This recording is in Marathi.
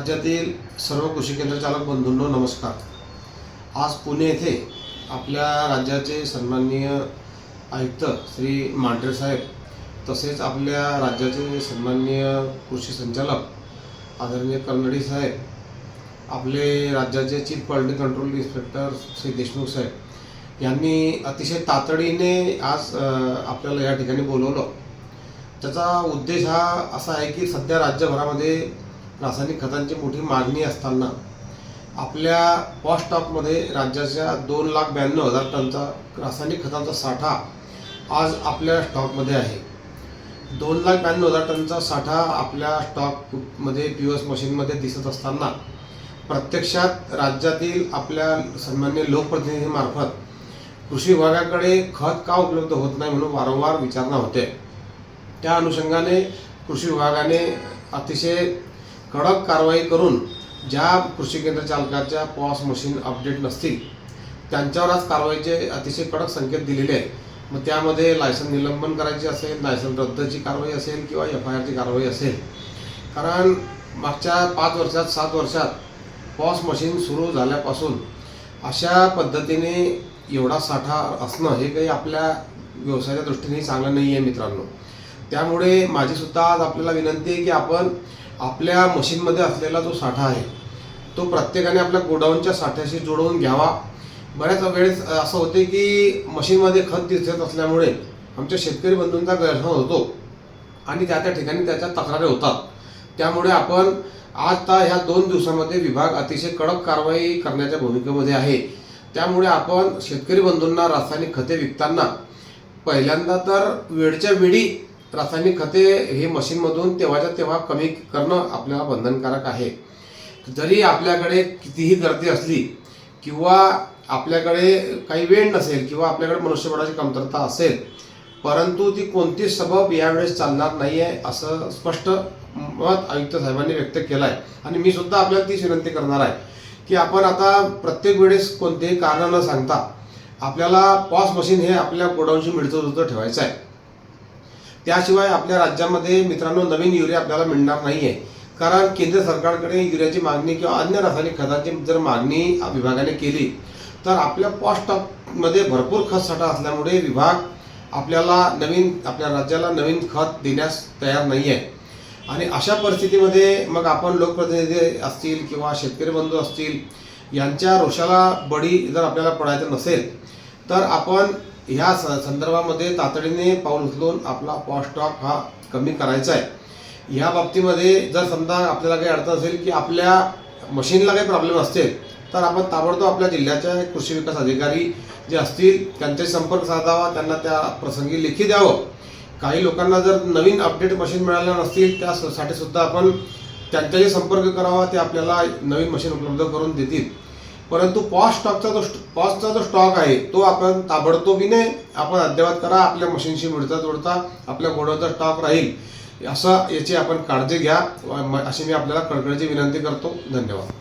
राज्यातील सर्व कृषी केंद्र चालक बंधूंनो नमस्कार। आज पुणे येथे आपल्या राज्याचे सन्माननीय आयुक्त श्री मांढरे साहेब तसेच आपल्या राज्याचे सन्माननीय कृषी संचालक आदरणीय कर्नडी साहेब, आपले राज्याचे chief quality control inspector Shri Deshmukh साहेब यांनी अतिशय तातडीने आज आपल्याला या ठिकाणी बोलवलं। त्याचा उद्देश हा असा आहे की सध्या राज्यभरामध्ये रासायनिक खतांची मोठी मागणी असताना आपल्या पॉश स्टॉकमध्ये राज्याच्या 2,92,000 टनचा रासायनिक खतांचा साठा आज आपल्या स्टॉकमध्ये आहे। 2,92,000 टनचा साठा आपल्या स्टॉकमध्ये पीओएस मशीनमध्ये दिसत असताना प्रत्यक्षात राज्यातील आपल्या सन्मान्य लोकप्रतिनिधींमार्फत कृषी विभागाकडे खत का उपलब्ध होत नाही म्हणून वारंवार विचारणा होते। त्या अनुषंगाने कृषी विभागाने अतिशय कडक कारवाई करून ज्या कृषी केंद्र चालकाच्या पॉस मशीन अपडेट नसतील त्यांच्यावर आज कारवाईचे अतिशय कडक संकेत दिलेले आहे। मग त्यामध्ये लायसन निलंबन करायची असेल, लायसन रद्दची कारवाई असेल किंवा FIRची कारवाई असेल। कारण मागच्या 5 वर्षात 7 वर्षात पॉस मशीन सुरू झाल्यापासून अशा पद्धतीने एवढा साठा असणं हे काही आपल्या व्यवसायाच्या दृष्टीने चांगलं नाही आहे मित्रांनो। त्यामुळे माझी सुद्धा आज आपल्याला विनंती आहे की आपण आपल्या मशीनमध्ये असलेला जो साठा आहे तो प्रत्येकाने आपल्या गोडाऊनच्या साठ्याशी जोडवून घ्यावा। बऱ्याच वेळेस असं होते की मशीनमध्ये खत दिसत असल्यामुळे आमच्या शेतकरी बंधूंचा गैरसमज होतो आणि त्या ठिकाणी त्याच्या तक्रारी होतात। त्यामुळे आपण आता ह्या 2 दिवसामध्ये विभाग अतिशय कडक कारवाई करण्याच्या भूमिकेमध्ये आहे। त्यामुळे आपण शेतकरी बंधूंना रासायनिक खते विकताना पहिल्यांदा तर वेळच्या वेळी रासायनिक खते हे मशीनमधून तेव्हाच्या तेव्हा कमी करणं आपल्याला बंधनकारक आहे। जरी आपल्याकडे कितीही गर्दी असली किंवा आपल्याकडे काही वेळ नसेल किंवा आपल्याकडे मनुष्यबळाची कमतरता असेल, परंतु ती कोणतीच सबब यावेळेस चालणार नाही आहे असं स्पष्ट मत आयुक्त साहेबांनी व्यक्त केलं आहे। आणि मी सुद्धा आपल्याला तीच विनंती करणार आहे की आपण आता प्रत्येक वेळेस कोणतेही कारण न सांगता आपल्याला पॉस मशीन हे आपल्या गोडाऊनशी मिळतं ठेवायचं आहे। त्याशिवाय आपल्या राज्यामध्ये मित्रांनो नवीन युरिया आपल्याला मिळणार नाही आहे। कारण केंद्र सरकारकडे युरियाची मागणी किंवा अन्य रासायनिक खतांची जर मागणी विभागाने केली तर आपल्या पॉश स्टॉकमध्ये भरपूर खत साठा असल्यामुळे विभाग आपल्या राज्याला नवीन खत देण्यास तयार नाही आहे। आणि अशा परिस्थितीमध्ये मग आपण लोकप्रतिनिधी असतील किंवा शेतकरी बंधू असतील यांच्या रोषाला बळी जर आपल्याला पडायचं नसेल तर आपण ह्या संदर्भामध्ये तातडीने पाऊल उचलून आपला पॉश स्टॉक हा कमी करायचा आहे। या बाबतीमध्ये जर समजा आपल्याला काही अडचण असेल की आपल्या मशीनला काही प्रॉब्लेम असेल तर आपण ताबडतोब आपल्या जिल्ह्याच्या कृषी विकास अधिकारी जे असतील त्यांचे संपर्क साधावा, त्यांना त्या प्रसंगी लेखी द्यावं। काही लोकांना जर नवीन अपडेट मशीन मिळाल्या नसतील त्यासाठी सुद्धा आपण त्यांच्याशी संपर्क करावा, ते आपल्याला नवीन मशीन उपलब्ध करून देतील। परंतु पॉसचा जो स्टॉक आहे तो आपण ताबडतोबीने आपण अद्ययावत करा, आपल्या मशीनशी मिळता जुळता आपल्या गोडाऊनचा स्टॉक राहील असं याची आपण काळजी घ्या अशी मी आपल्याला कळकळीची विनंती करतो। धन्यवाद।